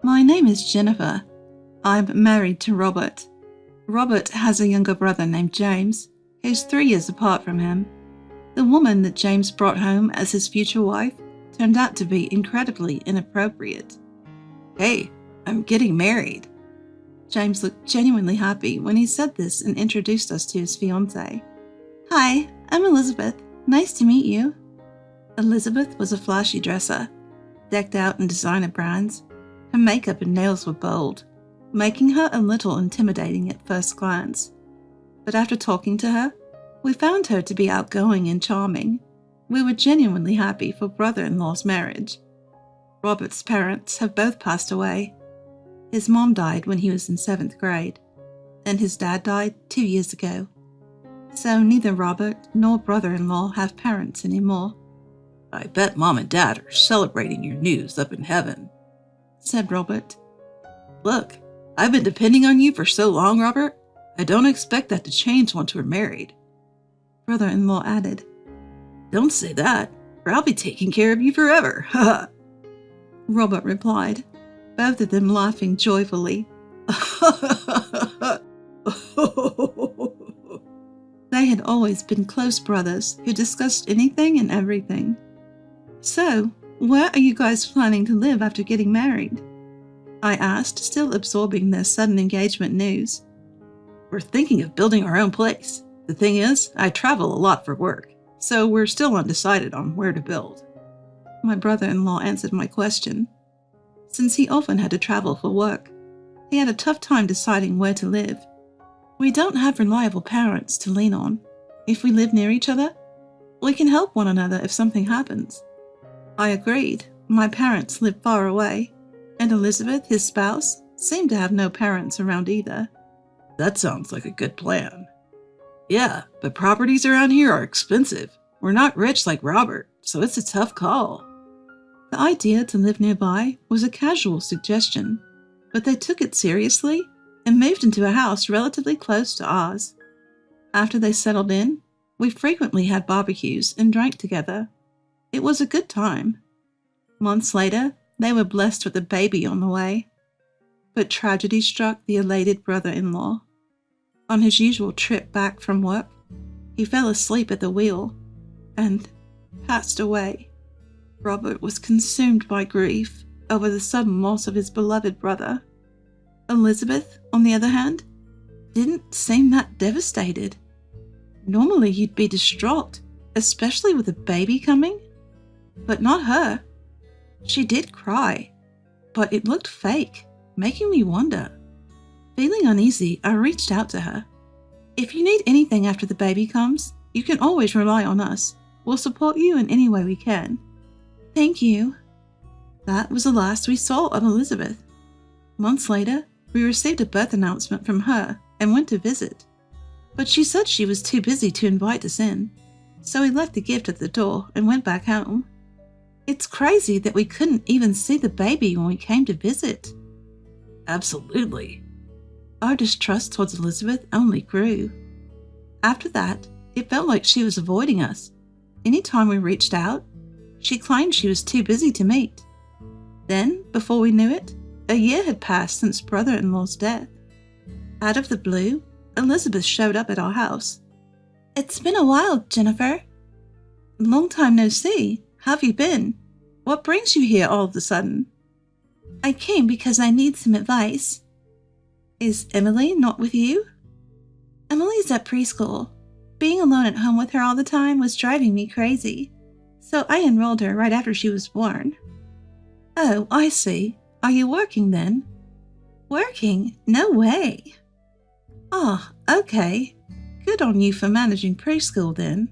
My name is Jennifer. I'm married to Robert. Robert has a younger brother named James, who's 3 years apart from him. The woman that James brought home as his future wife turned out to be incredibly inappropriate. Hey, I'm getting married. James looked genuinely happy when he said this and introduced us to his fiancée. Hi, I'm Elizabeth. Nice to meet you. Elizabeth was a flashy dresser, decked out in designer brands. Her makeup and nails were bold, making her a little intimidating at first glance. But after talking to her, we found her to be outgoing and charming. We were genuinely happy for brother-in-law's marriage. Robert's parents have both passed away. His mom died when he was in 7th grade, and his dad died 2 years ago. So neither Robert nor brother-in-law have parents anymore. I bet Mom and Dad are celebrating your news up in heaven, said Robert. Look, I've been depending on you for so long, Robert. I don't expect that to change once we're married. Brother-in-law added. Don't say that, or I'll be taking care of you forever. Ha! Robert replied, both of them laughing joyfully. They had always been close brothers who discussed anything and everything. So, where are you guys planning to live after getting married? I asked, still absorbing their sudden engagement news. We're thinking of building our own place. The thing is, I travel a lot for work, so we're still undecided on where to build. My brother-in-law answered my question. Since he often had to travel for work, he had a tough time deciding where to live. We don't have reliable parents to lean on. If we live near each other, we can help one another if something happens. I agreed. My parents live far away, and Elizabeth, his spouse, seemed to have no parents around either. That sounds like a good plan. Yeah, but properties around here are expensive. We're not rich like Robert, so it's a tough call. The idea to live nearby was a casual suggestion, but they took it seriously and moved into a house relatively close to ours. After they settled in, we frequently had barbecues and drank together. It was a good time. Months later, they were blessed with a baby on the way. But tragedy struck the elated brother-in-law. On his usual trip back from work, he fell asleep at the wheel and passed away. Robert was consumed by grief over the sudden loss of his beloved brother. Elizabeth, on the other hand, didn't seem that devastated. Normally you'd be distraught, especially with a baby coming. But not her. She did cry, but it looked fake, making me wonder. Feeling uneasy, I reached out to her. If you need anything after the baby comes, you can always rely on us. We'll support you in any way we can. Thank you. That was the last we saw of Elizabeth. Months later, we received a birth announcement from her and went to visit. But she said she was too busy to invite us in, so we left the gift at the door and went back home. It's crazy that we couldn't even see the baby when we came to visit. Absolutely. Our distrust towards Elizabeth only grew. After that, it felt like she was avoiding us. Anytime we reached out, she claimed she was too busy to meet. Then, before we knew it, a year had passed since brother-in-law's death. Out of the blue, Elizabeth showed up at our house. It's been a while, Jennifer. Long time no see. How have you been? What brings you here all of a sudden? I came because I need some advice. Is Emily not with you? Emily's at preschool. Being alone at home with her all the time was driving me crazy, so I enrolled her right after she was born. Oh, I see. Are you working then? Working? No way. Oh, okay. Good on you for managing preschool then.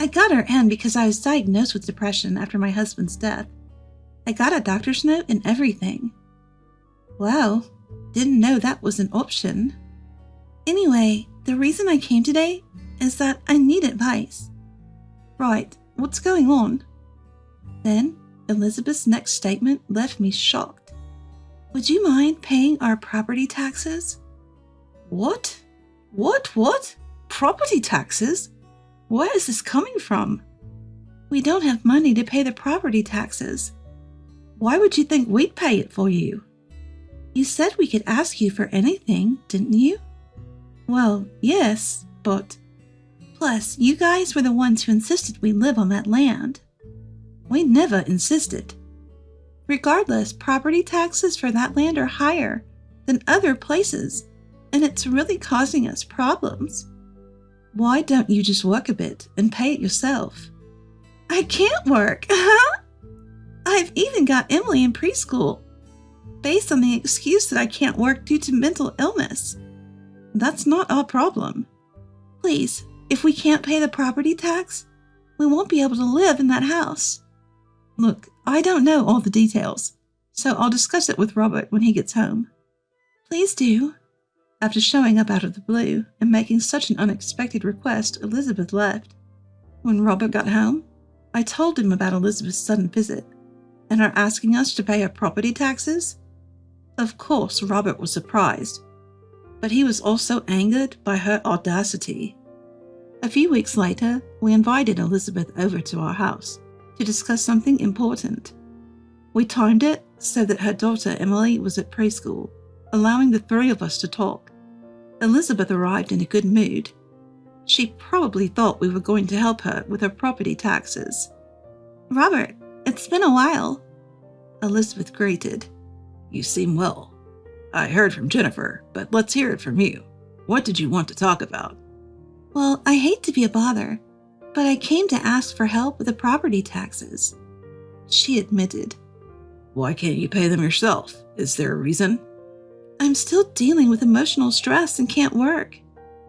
I got her in because I was diagnosed with depression after my husband's death. I got a doctor's note and everything. Wow, didn't know that was an option. Anyway, the reason I came today is that I need advice. Right, what's going on? Then, Elizabeth's next statement left me shocked. Would you mind paying our property taxes? What? What? Property taxes? Where is this coming from? We don't have money to pay the property taxes. Why would you think we'd pay it for you? You said we could ask you for anything, didn't you? Well, yes, but... Plus, you guys were the ones who insisted we live on that land. We never insisted. Regardless, property taxes for that land are higher than other places, and it's really causing us problems. Why don't you just work a bit and pay it yourself? I can't work. I've even got Emily in preschool, based on the excuse that I can't work due to mental illness. That's not our problem. Please, if we can't pay the property tax, we won't be able to live in that house. Look, I don't know all the details, so I'll discuss it with Robert when he gets home. Please do. After showing up out of the blue and making such an unexpected request, Elizabeth left. When Robert got home, I told him about Elizabeth's sudden visit and her asking us to pay her property taxes. Of course, Robert was surprised, but he was also angered by her audacity. A few weeks later, we invited Elizabeth over to our house to discuss something important. We timed it so that her daughter Emily was at preschool, allowing the three of us to talk. Elizabeth arrived in a good mood. She probably thought we were going to help her with her property taxes. Robert, it's been a while. Elizabeth greeted. You seem well. I heard from Jennifer, but let's hear it from you. What did you want to talk about? Well, I hate to be a bother, but I came to ask for help with the property taxes. She admitted. Why can't you pay them yourself? Is there a reason? I'm still dealing with emotional stress and can't work.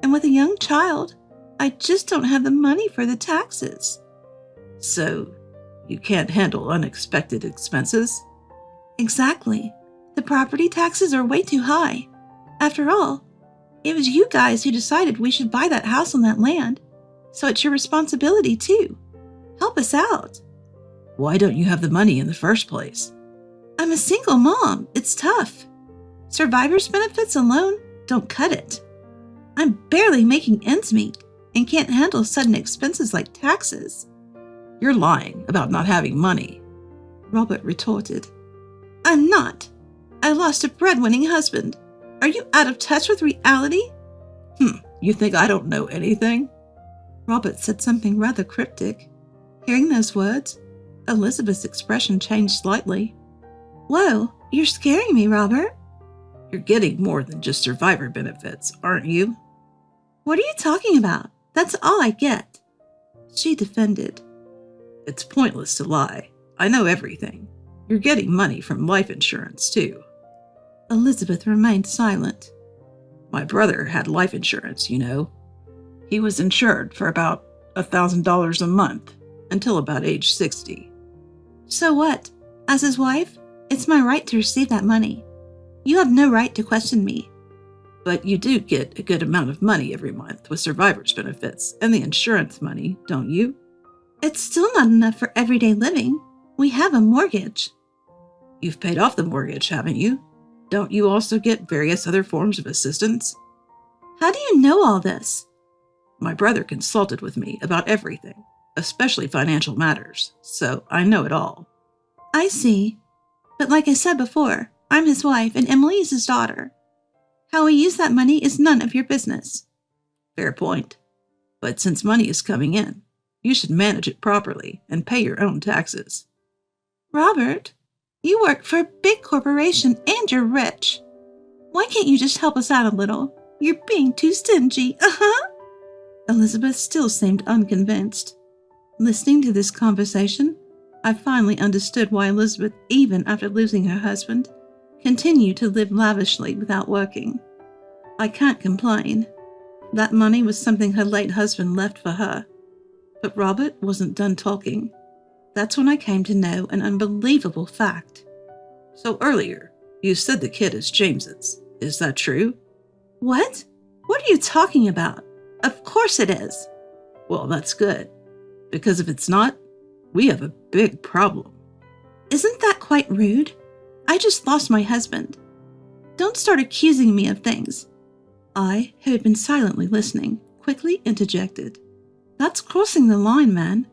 And with a young child, I just don't have the money for the taxes. So, you can't handle unexpected expenses? Exactly. The property taxes are way too high. After all, it was you guys who decided we should buy that house on that land, so it's your responsibility too. Help us out. Why don't you have the money in the first place? I'm a single mom. It's tough. Survivor's benefits alone don't cut it. I'm barely making ends meet and can't handle sudden expenses like taxes. You're lying about not having money, Robert retorted. I'm not. I lost a breadwinning husband. Are you out of touch with reality? You think I don't know anything? Robert said something rather cryptic. Hearing those words, Elizabeth's expression changed slightly. Whoa, you're scaring me, Robert. You're getting more than just survivor benefits, aren't you? What are you talking about? That's all I get. She defended. It's pointless to lie. I know everything. You're getting money from life insurance, too. Elizabeth remained silent. My brother had life insurance, you know. He was insured for about $1,000 a month until about age 60. So what? As his wife, it's my right to receive that money. You have no right to question me. But you do get a good amount of money every month with survivor's benefits and the insurance money, don't you? It's still not enough for everyday living. We have a mortgage. You've paid off the mortgage, haven't you? Don't you also get various other forms of assistance? How do you know all this? My brother consulted with me about everything, especially financial matters, so I know it all. I see. But like I said before, I'm his wife and Emily is his daughter. How we use that money is none of your business. Fair point. But since money is coming in, you should manage it properly and pay your own taxes. Robert, you work for a big corporation and you're rich. Why can't you just help us out a little? You're being too stingy. Elizabeth still seemed unconvinced. Listening to this conversation, I finally understood why Elizabeth, even after losing her husband, continued to live lavishly without working. I can't complain. That money was something her late husband left for her. But Robert wasn't done talking. That's when I came to know an unbelievable fact. So earlier, you said the kid is James's. Is that true? What? What are you talking about? Of course it is. Well, that's good. Because if it's not, we have a big problem. Isn't that quite rude? I just lost my husband. Don't start accusing me of things. I, who had been silently listening, quickly interjected. That's crossing the line, man.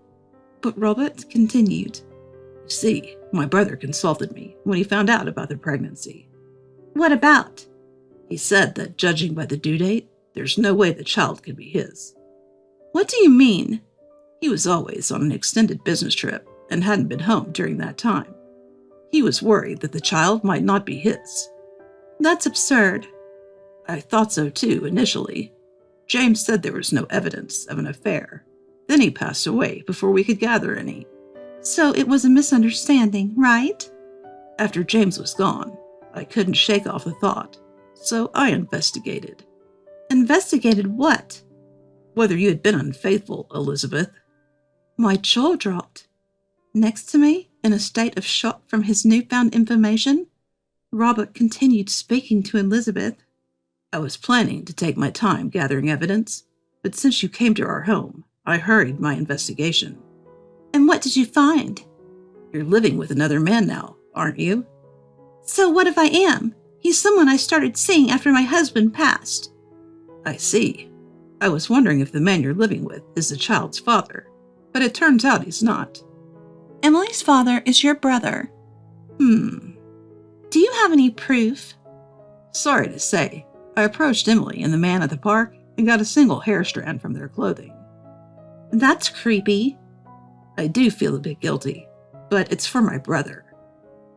But Robert continued. See, My brother consulted me when he found out about the pregnancy. What about? He said that judging by the due date, there's no way the child could be his. What do you mean? He was always on an extended business trip and hadn't been home during that time. He was worried that the child might not be his. That's absurd. I thought so too initially. James said there was no evidence of an affair. Then he passed away before we could gather any. So it was a misunderstanding, right? After James was gone, I couldn't shake off the thought, so I investigated. Investigated what? Whether you had been unfaithful, Elizabeth. My jaw dropped. Next to me, in a state of shock from his newfound information, Robert continued speaking to Elizabeth. I was planning to take my time gathering evidence, but since you came to our home, I hurried my investigation. And what did you find? You're living with another man now, aren't you? So what if I am? He's someone I started seeing after my husband passed. I see. I was wondering if the man you're living with is the child's father, but it turns out he's not. Emily's father is your brother. Do you have any proof? Sorry to say, I approached Emily and the man at the park and got a single hair strand from their clothing. That's creepy. I do feel a bit guilty, but it's for my brother.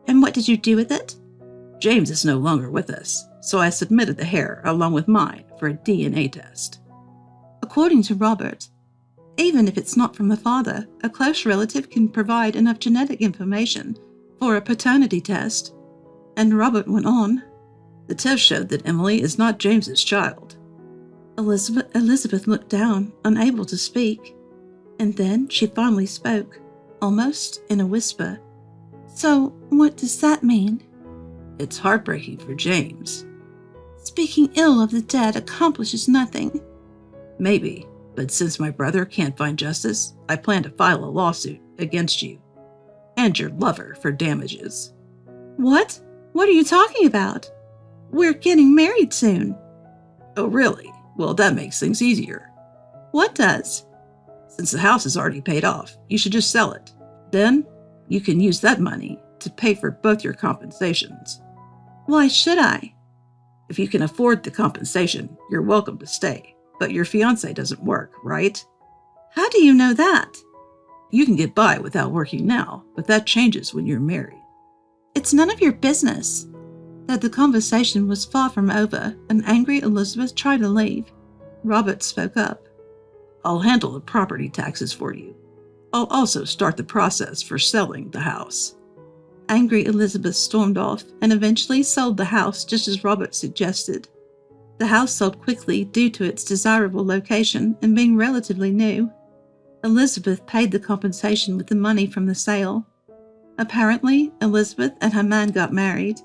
And what did you do with it? James is no longer with us, so I submitted the hair along with mine for a DNA test. According to Robert, even if it's not from the father, a close relative can provide enough genetic information for a paternity test. And Robert went on. The test showed that Emily is not James's child. Elizabeth looked down, unable to speak. And then she finally spoke, almost in a whisper. So, what does that mean? It's heartbreaking for James. Speaking ill of the dead accomplishes nothing. Maybe, but since my brother can't find justice, I plan to file a lawsuit against you and your lover for damages. What? What are you talking about? We're getting married soon. Oh, really? Well, that makes things easier. What does? Since the house is already paid off, you should just sell it. Then, you can use that money to pay for both your compensations. Why should I? If you can afford the compensation, you're welcome to stay. But your fiancé doesn't work, right? How do you know that? You can get by without working now, but that changes when you're married. It's none of your business. That the conversation was far from over, and angry Elizabeth tried to leave. Robert spoke up. I'll handle the property taxes for you. I'll also start the process for selling the house. Angry Elizabeth stormed off and eventually sold the house just as Robert suggested. The house sold quickly due to its desirable location and being relatively new. Elizabeth paid the compensation with the money from the sale. Apparently, Elizabeth and her man got married.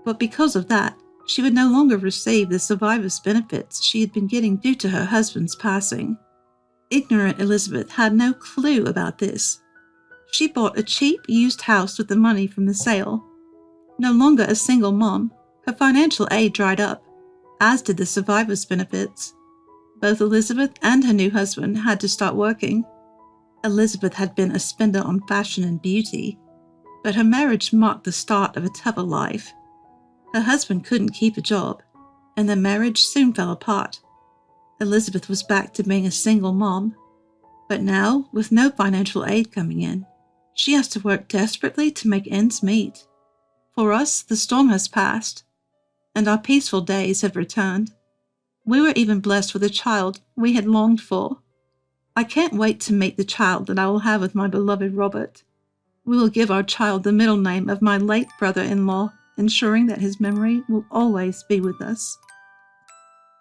But because of that, she would no longer receive the survivor's benefits she had been getting due to her husband's passing. Ignorant Elizabeth had no clue about this. She bought a cheap, used house with the money from the sale. No longer a single mom, her financial aid dried up, as did the survivor's benefits. Both Elizabeth and her new husband had to start working. Elizabeth had been a spender on fashion and beauty, but her marriage marked the start of a tougher life. Her husband couldn't keep a job, and their marriage soon fell apart. Elizabeth was back to being a single mom, but now, with no financial aid coming in, she has to work desperately to make ends meet. For us, the storm has passed, and our peaceful days have returned. We were even blessed with a child we had longed for. I can't wait to meet the child that I will have with my beloved Robert. We will give our child the middle name of my late brother-in-law, ensuring that his memory will always be with us.